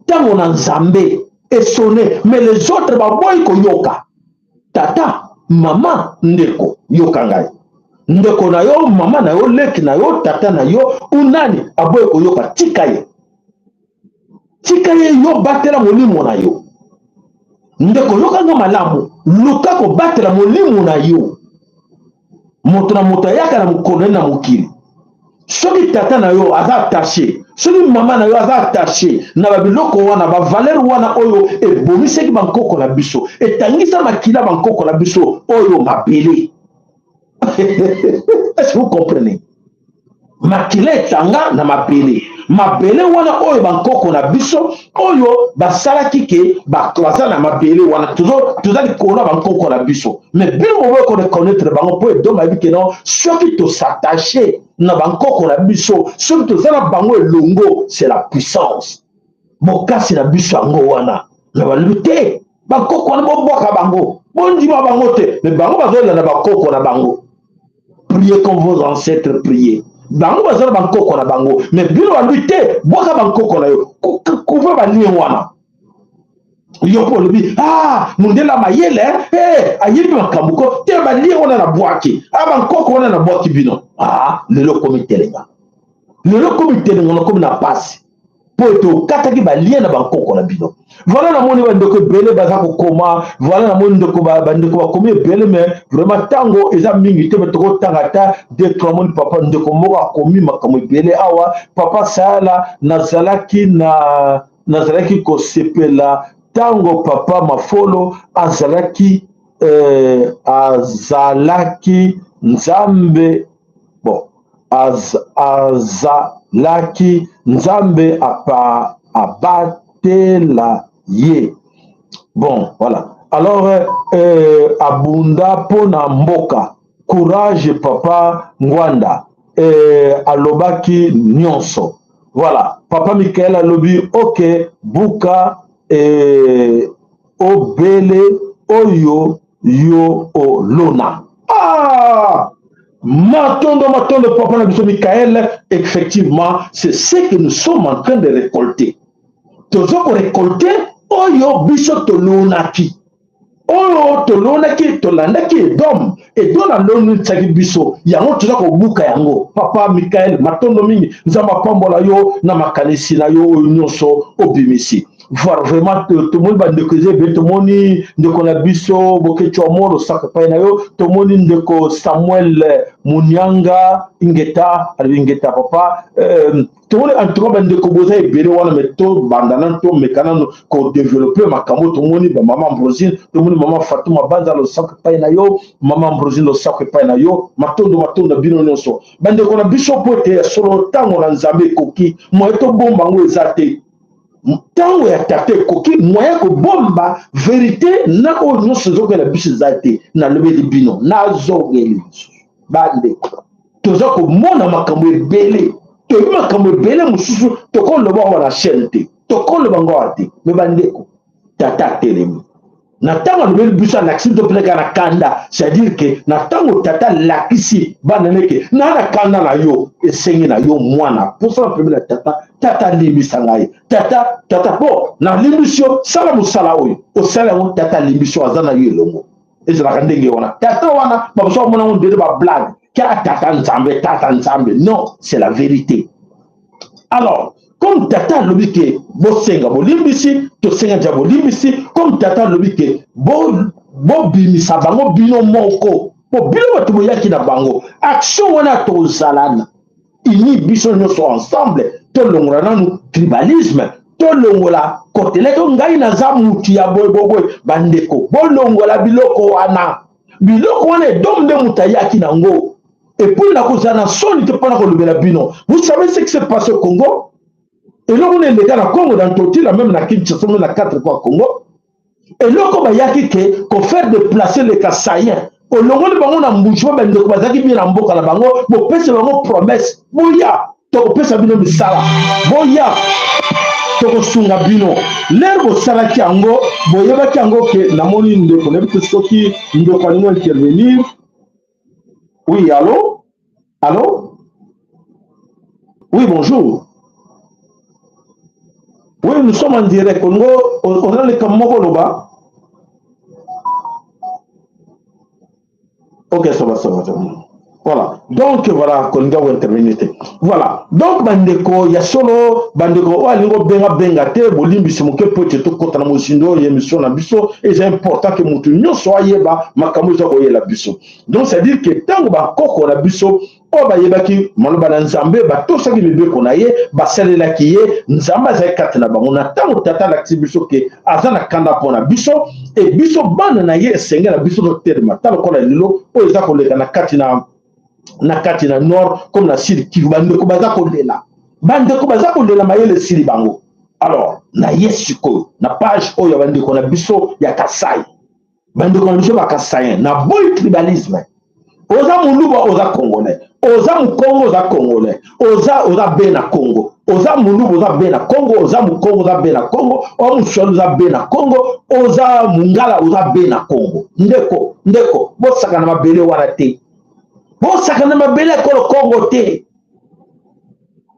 tant qu'on a zambé et sonné, mais les autres, bah, boy, ko yoka. Tata, maman, ndeko, yoka ngai. Ndeko na yo, maman na yo, leki na yo, tata na yo, unani, aboy ko yoka, tikaye. Tikaye yo, batela molimo na yo. Ndeko yoka nga malamu, luka ko batela molimo na yo. Moto na moto yaka na mukone na mukili. Soki tata na yo aza attaché, soki mama na yo aza attaché na babiloko wana ba valeur wana oyo e bomiseki bankoko na biso e tangisa makila bankoko na biso oyo mabele. Est-ce que vous comprenez? Makila etanga na mabele. Mabele wana oyo bankoko na biso oyo basalaki ke baza na mabele wana tozali kona bankoko na biso. Mais bien on veut qu'on reconnaître bango po edo mabi ke non soki to s'attacher na bankoko na biso soki tozala bango elongo c'est la puissance. Bokasi na biso yango wana na balute bankoko na boboka bango bondima bango te mais bango bazola na bakoko na bango. Priez comme vos ancêtres priaient. Bango bazala bankoko na bango mais bino balute boka bankoko na yo kuva balie wana. Yo po lobi mundela mayele ayebi makambuko te balie wana na bwaki bankoko wana na bwaki bino lelo komitelenga na komi na pasi po to kataki balie na bankoko na bino. Voilà na moni bandeko bele baza ko koma, voilà na moni ndeko bandeko ba komi bele mais vraiment tango eza mingi te betoko tangata de trois papa ndeko moko komi makambo bele awa papa sala nazalaki ko sepela tango papa mafolo azalaki nzambe bon azalaki nzambe abatela ye. Bon, voilà. Alors, abunda pona mboka, courage papa Ngwanda, alobaki nyonso. Voilà, papa Michael alobi, ok, buka, obele, oyo, yo, olona. Matondo, papa Nabiso Michael, effectivement, c'est ce que nous sommes en train de récolter. Toujours récolter, oyo biso tolonaki. Oyo tolonaki, tolandaki, dom, et dans la lonu tsaki biso, yango toujours ko buka yango. Papa Michael, matondo mingi, nzamba pambola yo, na makanisi na yo, nyonso, obimisi. Voir vraiment tout le monde va découvrir tout le monde de Konabiso boke chomoro sakapa na yo tout le monde de Samuel Munyanga ingeta papa tout le monde en tout cas de koboza et bere wana meto bandana to mekana ko développer makamo tout le monde ba maman Ambrosine tout le monde maman Fatuma banza lo sakapa na yo maman Ambrosine lo sakapa na yo matondo bino nyonso bande Konabiso pote solo tango na nzambe koki mo to bomba ngo ezate tant ya tate koki moyen ko bomba vérité na o no sezo que la biche zate na lebe de bino na zogeli bande tozo ko mona makambo ebele to makambo ebele mususu to ko loba wa la chaîne te tokolo bango ate me bandeko tata telemi na tango alobeli biso alakisi to peleka na kanda, c'est-à-dire que na tango tata lakisi bana neke na kanda na yo esengi na yo mwana posa pembe na tata limbisa ngai tata po na limbisio sala musala oyo osala ngo tata limbisio azana yo elongo ezalaka ndenge wana tata wana babuso mona ngo ndele ba blague ka tata nzambe non, c'est la vérité. Alors comme tata lobi ke bosenga bolimbisi to senga ja bolimbisi, comme tata lobi ke bo bimisa bango bino moko po bino bato boyaki na bango action wana to zalana ini biso nyonso ensemble to longola nanu tribalisme to longola kotele to ngai na za mutu ya boy bandeko bo longola biloko wana edomde mutayaki nango et puis la cause na soni te pana ko lobela bino. Vous savez ce qui s'est passé au Congo? Et là, on est les gars na Congo dans Toti, la même na Kinshasa, on a 4 fois Congo. Et là, comme il y a qui qu'on fait déplacer les Kassaïens. Au long de bango na mbouchwa ben de bazaki bien en boka la bango, bo pese bango promesse. Boya, to pese bino bisala. Boya, to sunga bino. L'herbe sala ki ango, boyeba ki ango ke namoni ndeko na biso soki ndeko alingo intervenir. Oui, allô? Allô? Oui, bonjour. Oui, nous sommes en direct. On a les Kamoko là-bas. Ok, ça va. Voilà. Donc, voilà, qu'on doit intervenir. Voilà. Donc, bandeko, ya solo, bandeko, alingo benga te, bolimbi si moke poche to kota na mosindo, yemission na biso, et c'est important que mutu nyo so yeba makamuza koye la biso. Donc, c'est à dire que tango ba koko na biso, o ba yebaki maloba na nzambe ba to saki bebe kona ye, ba salela ki ye, nzamba za kata na bango na tango tata la biso ke azana kanda pona biso, et biso bana na ye senga na biso no terma, talo kola lilo, o eza koleka na kati na nord comme na sud Kivu bandeko baza kolela mayele sili bango. Alors na yesiko na page oyo bandeko na biso ya Kasai bandeko na biso ba Kasai na boy tribalisme oza muluba oza congolais oza mukongo oza congolais oza be na Congo oza muluba oza be na Congo oza mukongo oza be na Congo o musolo oza be na Congo oza mungala oza be na Congo ndeko bosaka na mabele wana te. Bon, ça quand même belé le Congo té.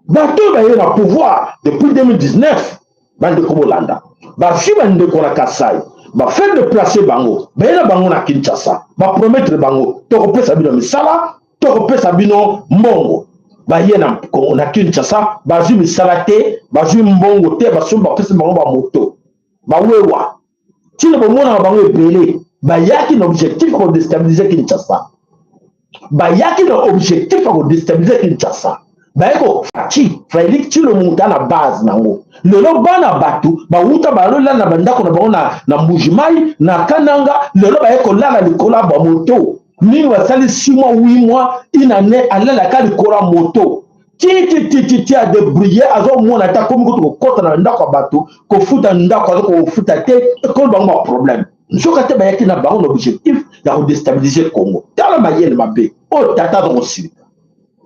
Bateau d'ailleurs na pouvoir depuis 2019. Bande Kobolanda. Ba fi bande ko na Kasai. Ba fait de placer bango. Ba bango na Kinshasa. Ba promettre bango. To ko pesa bino misala, to ko pesa bino mbongo. Ba yena ko na Kinshasa, ba ju misala té, ba ju mbongo té, ba sumba pesa bango ba moto. Ba wewa. Tino ba mona bango belé. Ba yaki na objectif ko déstabiliser Kinshasa. Bayaki na objectif à déstabiliser Kinshasa. Bayeko fachi, Félix Tilo monta na base nango. Lelo bana batu, ba uta ba lola na bandako na bango na Mbujimai, na Kananga, lelo bayeko lala likola ba moto. Ni wasali 6 mois, 8 mois, une année, alala ka likola moto. Ti a débrouillé, azo mona ta komi ko kota na ndako batu, ko futa ndako ko futa te, ko bango problème. Nous avons un objectif de déstabiliser le Congo. Dans la manière de m'appeler, oh, tata dans le Sirika.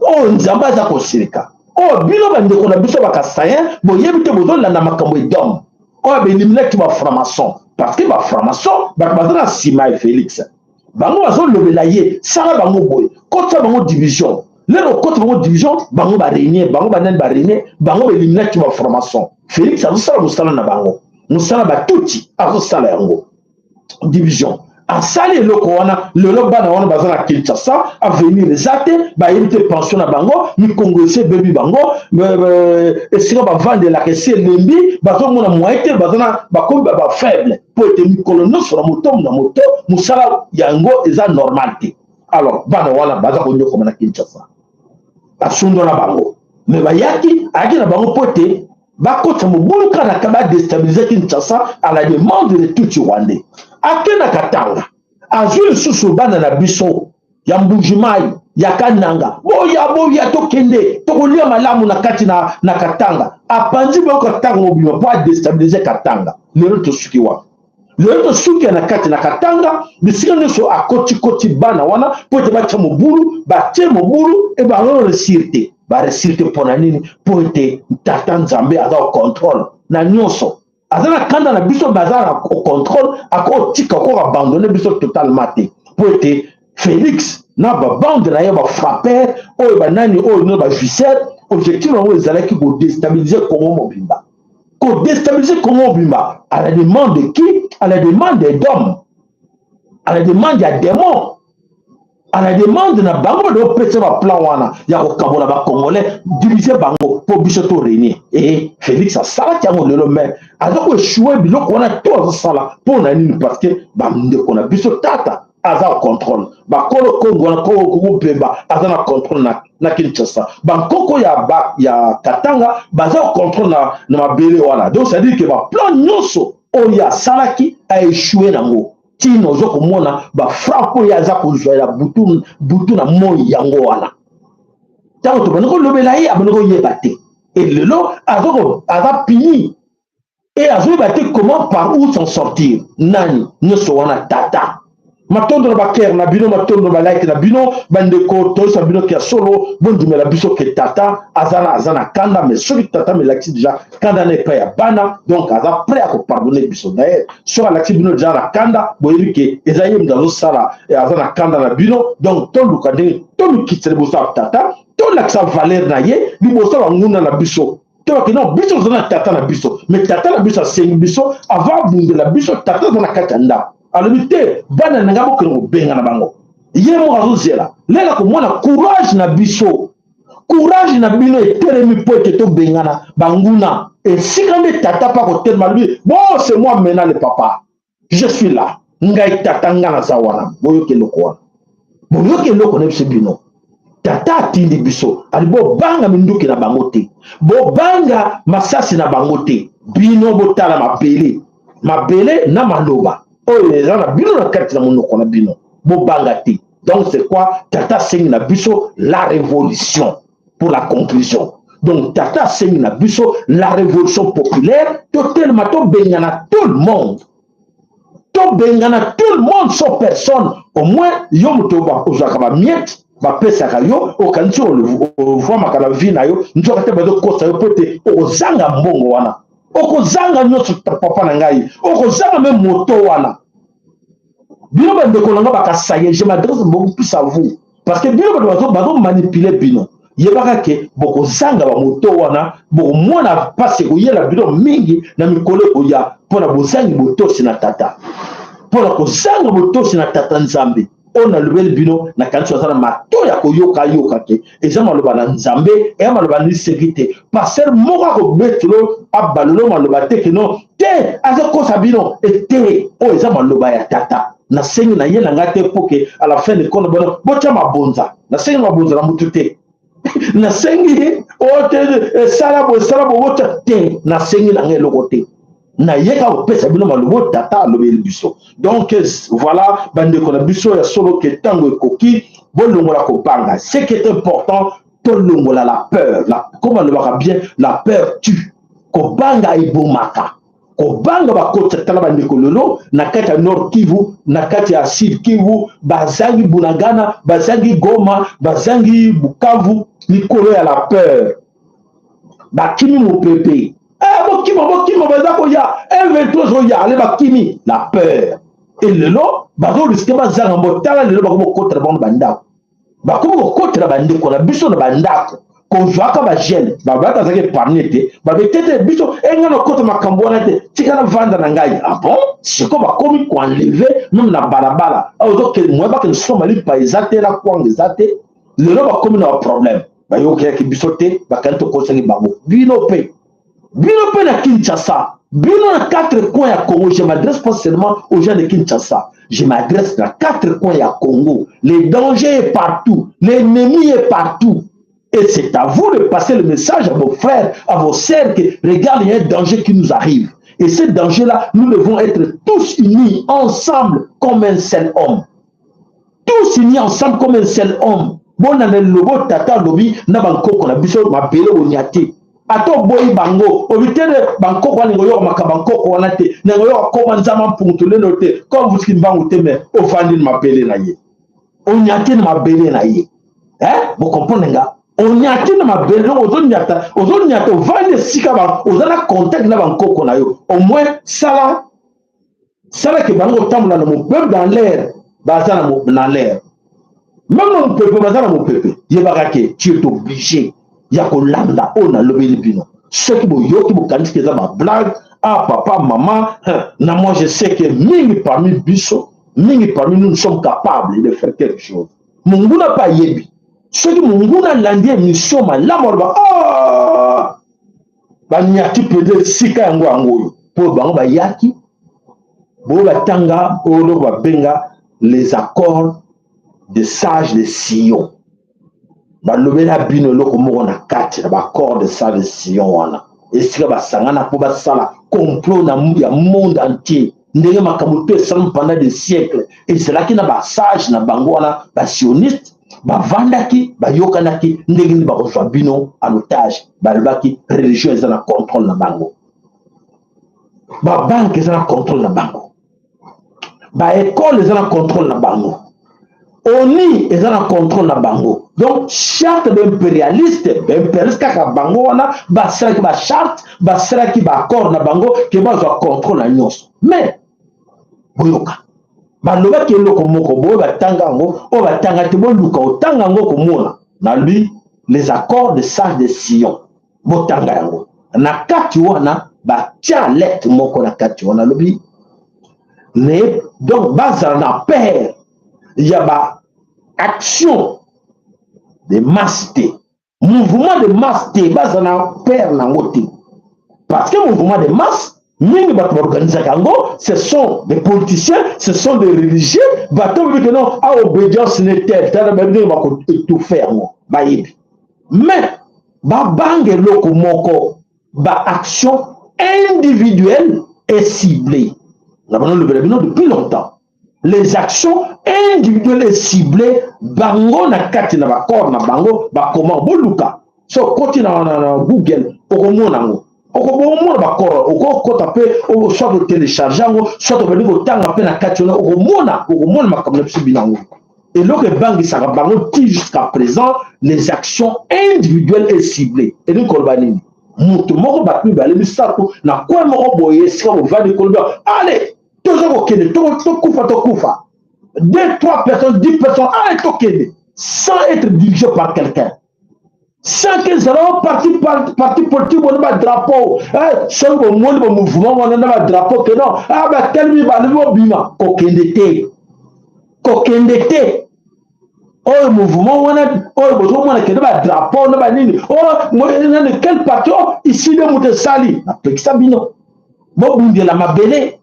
Oh, Nzamba za ko Sirika. Oh, bilo bande ko na biso ba Kassaïen, bo yebite bozo na makambo edom. Oh, be limite tu ba franc-maçon. Parce que ba franc-maçon, ba bazana Sima et Félix. Bango bazo lobela ye, sala bango boy. Kota bango division. Lero kota bango division, bango ba régner, bango ba nen ba régner, bango be limite tu ba franc-maçon. Félix azo sala musala na bango. Musala ba tuti azo sala yango. Division. A sali le corona, le bana wana bazana Kinshasa, a venir les athées, ba yebite pension na bango, mi congolais baby bango, et si on va vendre la caisse lembi, bazo mona moite, bazana ba komba ba faible, pour être mi colono sur la moto, musala yango eza normalité. Alors bana wana bazako nyo comme na Kinshasa. Ba sundo na bango. Mais ba yaki, aki na bango pote bakota mobulu kana kaba déstabiliser Kinshasa à la demande de tout Rwandais. Akena Katanga azuli susu bana na biso ya Mbujimai ya Kananga boya to kende to kolia malamu na kati na Katanga apanzi ba Katanga mobima pour déstabiliser Katanga lero to sukiwa lero to suki na kati na Katanga bisika so akoti bana wana po te bacha mobulu e ba resirte ba resirte pona nini po te tata Nzambe ada contrôle na nyonso azana kanda na biso bazana au contrôle ako tika ko abandonner biso totalement te pour être Félix na ba bande na ye ba frapper oyo ba nani oyo no ba juicière objectif na ngo ezalaki ko déstabiliser Congo mobimba. Pour déstabiliser Congo mobimba à la demande de qui? À la demande des hommes, à la demande des démons, à la demande na bango de opérer ba plan wana ya ko kabola ba congolais diviser bango pour biso to régner. Et Félix a sala tiango lelo mais azoko échouer biloko wana to sala pour na nini parce que ba ndeko na biso tata aza contrôle ba kolo Congo na ko pemba aza na contrôle na Kinshasa ba koko ya Katanga baza contrôle na mabele wana. Donc ça dit que ba plan nyonso oya salaki a échoué nango tino zo komona ba frappe ya za ko zoya butu na moyi yango wana tango to banoko lobela ye abanoko yeba te et lelo aza pini et azoyeba te comment par où s'en sortir nani nyonso wana tata matondo na baker na bino matondo na like na bino bandeko to sa bino ki solo bondime la biso ke tata azana kanda mais celui tata mais l'axi déjà kanda n'est pas ya bana donc aza prêt à pardonner biso d'ailleurs sur l'axi bino déjà la kanda boyebi ke ezaye mdazo sala et azana kanda na bino donc to lukande to mikitsele boso tata to l'axa valeur na ye liboso ba nguna na biso to ke non biso zona tata na biso mais tata na biso sengi biso avant bunde la biso tata zona katanda alobi te bana nanga bokeno benga na bango ye mo azozela lela ko mona courage na biso courage na bino etelemi po ete to bengana banguna et sikande tata pa ko telma lui bon c'est moi maintenant le papa je suis là ngai tata ngana zawana boyoke loko na biso bino tata atindi biso ali bo banga minduki na bango te bo banga masasi na bango te bino botala mabele na maloba oh les gens na bino na kati na monoko na bino bo banga te. Donc c'est quoi tata sengi na biso la révolution pour la conclusion. Donc tata sengi na biso la révolution populaire totalement to bengana tout le monde sans personne au moins yo motoba ozaka ba miette ba pesaka yo okanisi o voit makala vie na yo nzoka te ba do kosa yo pote ozanga mbongo wana okozanga nyonso papa na ngai okozanga même moto wana bino bandeko na nga bakasaye je m'adresse beaucoup plus à vous parce que bino bazo manipuler bino yebaka ke bokozanga ba moto wana bokomona pase koyela bino mingi na mikolo koya mpona bozangi botosi na tata mpona kozanga botosi na tata nzambe on a lobeli bino na kanisa sana mato ya koyoka ke eza maloba na nzambe e maloba ni sécurité passer moko ko betlo abalolo maloba te keno te azokosa bino ete o eza maloba ya tata na sengi na ye na ngate poke à la fin de compte bono bocha mabonza na sengi mabonza na mutu te na sengi o te sala bo bocha te na sengi na ngelo kote na yeka opesa bino malobo tata lobeli biso. Donc voilà bande ko na biso ya solo ke tango ekoki bolongola ko banga. Ce qui est important to longola la peur comme on le voit bien la peur tue ko banga ibomaka ko banga bakota tala bande ko lolo na kati ya Nord Kivu na kati ya Sud Kivu bazangi Bunagana bazangi Goma bazangi Bukavu likolo ya la peur bakimi mopepe bokima bazako ya M23 ya ale bakimi la peur et lelo bazo risque bazanga mbotala lelo bako kotela bango bandako bako kotela bandiko na biso na bandako ko jwaka ba gel babata zake parnete babetete biso engana kota makambo na te tikana vanda na ngai ah bon siko bakomi ko enlever même na balabala auto que moi ba que soma li paisate la kwanga zate lelo bakomi na problème bayoka ki biso te bakanto kosengi bango bino pe na Kinshasa, bino na 4 coins ya Congo, je m'adresse pas seulement aux gens de Kinshasa, je m'adresse à 4 coins ya Congo. Le danger est partout, l'ennemi est partout. Et c'est à vous de passer le message à vos frères, à vos sœurs, que regarde, il y a un danger qui nous arrive. Et ce danger-là, nous devons être tous unis ensemble comme un seul homme. Tous unis ensemble comme un seul homme. Bon, dans le lobo, tata, lobi, na banko, qu'on a biso, ma belle, on y a été. Ato boy bango obitene banko kwa ngoyo makabanko kwa nate ngoyo ko nzama mpuntule note comme vous qui mbangu teme ofandi mapele na ye onyate mabele na ye vous comprenez nga on y a qui na mabele ozonyata vande sika ba ozala contact na bankoko na yo au moins sala que bango tambola na mon peuple dans l'air baza dans l'air même mon peuple baza na mon peuple yebaka ke tu es obligé ya kolanda ona lobeli bino ceux qui boyoki bokanisi ke za ba blague ah papa maman na moi je sais que mingi parmi biso mingi parmi nous sommes capables de faire quelque chose mungu na pas yebi ceux qui mungu na landi émission malamu ba ah banyaki peut-être sika yango yango po bango bayaki bo batanga olo babenga les accords de sages de Sion balobela bino loko moko na kati na accords de sages de Sion wana esika basangana po basala complot na ya monde entier ndenge makambo to esalama pendant des siècles et cela qui na ba sage na bango wana ba sioniste bavandaki bayokanaki ndenge ni bakozwa bino en otage balobaki religion eza na contrôle na bango babanke eza na contrôle na bango baekole eza na contrôle na bango oni eza na contrôle na bango donc charte d'impérialiste kaka bango wana basalaki bacharte basalaki baaccord na bango ke bazwa contrôle na nyonso mais boyoka balobaki eloko moko boyo batanga yango oyo batanga te boluka otanga yango komona na lui les accords de sages de Sion botanga yango na kati wana batia lettre moko na kati wana lobi ne donc bazala na père ya ba action de masse te mouvement de masse te bazala na père nango te parce que mouvement de masse mingi bato baorganisaka yango ce sont des politiciens ce sont des religieux bato babi ke non a obédience ne telle tala babi ndenge bakoétouffe yango bayebi mais babanga eloko moko baaction individuelle et ciblée na bano lobela bino depuis longtemps les actions individuelles et ciblées bango na kati na bakor na bango bakoma boluka so koti na Google okomona yango okomona bakor okokota pe soit otélécharge yango soit obeli kotanga pe na kati wana okomona makambo na biso binango eloko ebangisaka bango ti jusqu'à présent les actions individuelles et ciblées elingi koloba nini moto moko bato mibale misato na kwe moko boye esika bovandi koloba allez toza kokende tokufa 2, 3 personnes 10 personnes allez tokende sans être dirigé par quelqu'un sans que zala parti politique bon ba drapeau sans bon monde bon mouvement on na ba drapeau que non ba tel mi ba le bima kokende te oh mouvement wana oh bozo mona kende ba drapeau na ba nini oh na quel parti ici de moto sali apekisa bino bo bundela mabele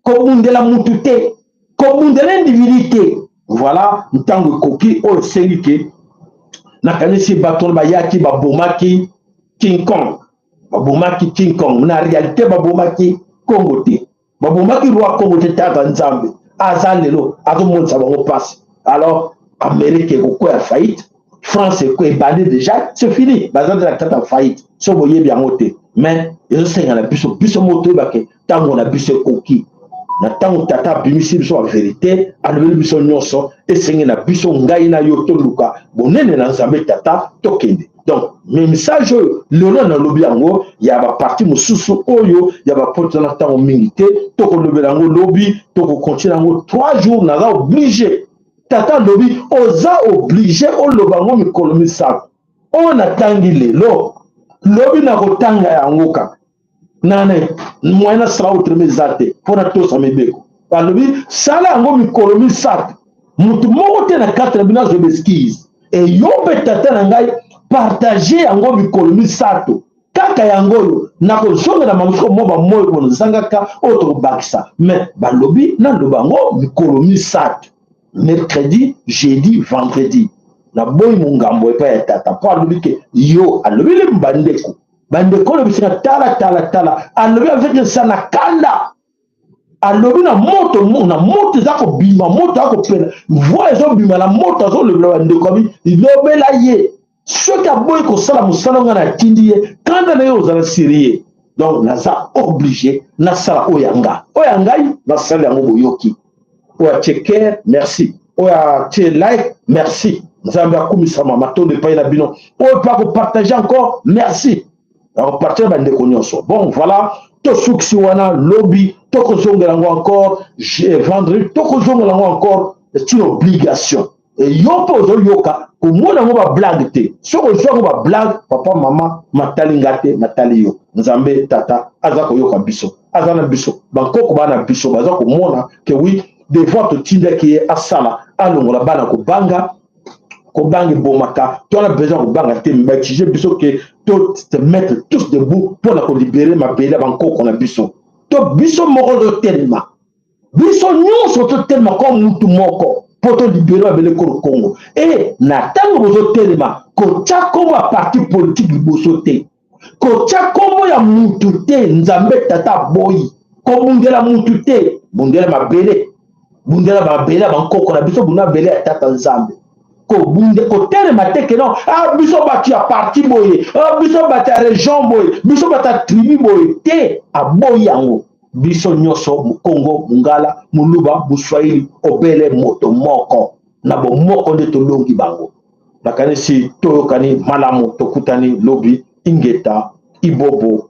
ko bundela mutute ko bundela individualité voilà ntango koki o sengi ke na kanisi baton bayaki babomaki King Kong na réalité babomaki Congo te babomaki roi Congo te tata nzambe azalelo azomonisa bango passe alors Amérique ekokwea faillite France ekoebandi déjà c'est fini bazandela tata faillite so boyebi yango te mais ezosenga na biso moto oyebake ntango na biso ekoki na ntango tata abimisi biso bavérité alobeli biso nyonso esengi na biso ngai na yo toluka bonene na nzambe tata tokende donc me message oyo lelo nalobi yango ya baparti mosusu oyo ya bapote na ntango mingi te tokolobela yango lobi tokokontinue yango 3 jours naza oblige tata lobi oza oblige oloba yango mikolo misato oyo natangi lelo lobi nakotanga yango kaka nane moyena sala autrement eza te mpona tosa mibeko balobi sala yango mikolo misato mutu moko te na kati na bino azwa beskise eyo mpe tata na ngai partage yango mikolo misato kaka yango oyo nakozongela mamosuko mo bamoyo bonozangaka oyo tokobakisa mais balobi naloba yango mikolo misato mercredi jeudi vendredi naboyi mongambo epai ya tata mpo alobi ke yo alobi le bandeko olobi singa tala alobi avec ça na kanda alobi na moto eza kobima moto akopela voi ezobima na moto azolobela bandeko abi ilobela ye soki aboyi kosala mosala nga na tindi ye kanda na ye ozala siri ye donc naza obligé nasala oyo ya ngai nasala yango boyoki oyo atie care merci oyo atie like merci Nzambe akumisa mama tonde pa na bino. On peut pas partager encore. Merci. Alors partir bande nyonso. Bon voilà, to suksi wana lobby, to ko zongela encore vendredi, to ko zongela encore, c'est une obligation. Et yo pozo yoka ko mona ngo ba blague te. So ko zo ba blague papa mama matali ngate matali yo. Nzambe tata azako yoka biso. Azana biso. Bankoko bana biso bazako mona que oui, des fois to tinda qui est asala alongola bana ko banga ko bangi bomaka, tu as besoin de banga te mais j'ai besoin que tout te mettre tous debout pour la libérer ma belle banco qu'on a biso. To biso moko tellement. Biso nyonso to tellement comme mutu moko pour te libérer ma belle Congo. Et na tango bozo tellement ko tchako ma parti politique bozo te. Ko tchako ya mutu te nzambe tata boy. Ko bundela mutu te, bundela ma belle. Bundela ma belle banco qu'on a biso buna belle tata nzambe. Ko bunde ko tere mateke non ah biso bati a parti boye ah biso bati a région boye biso bati a tribu boye te a boye yango biso nyoso mu Congo mungala muluba buswahili obele moto moko na bo moko nde tolongi bango nakanisi toyokani malamu tokutani lobi ingeta ibobo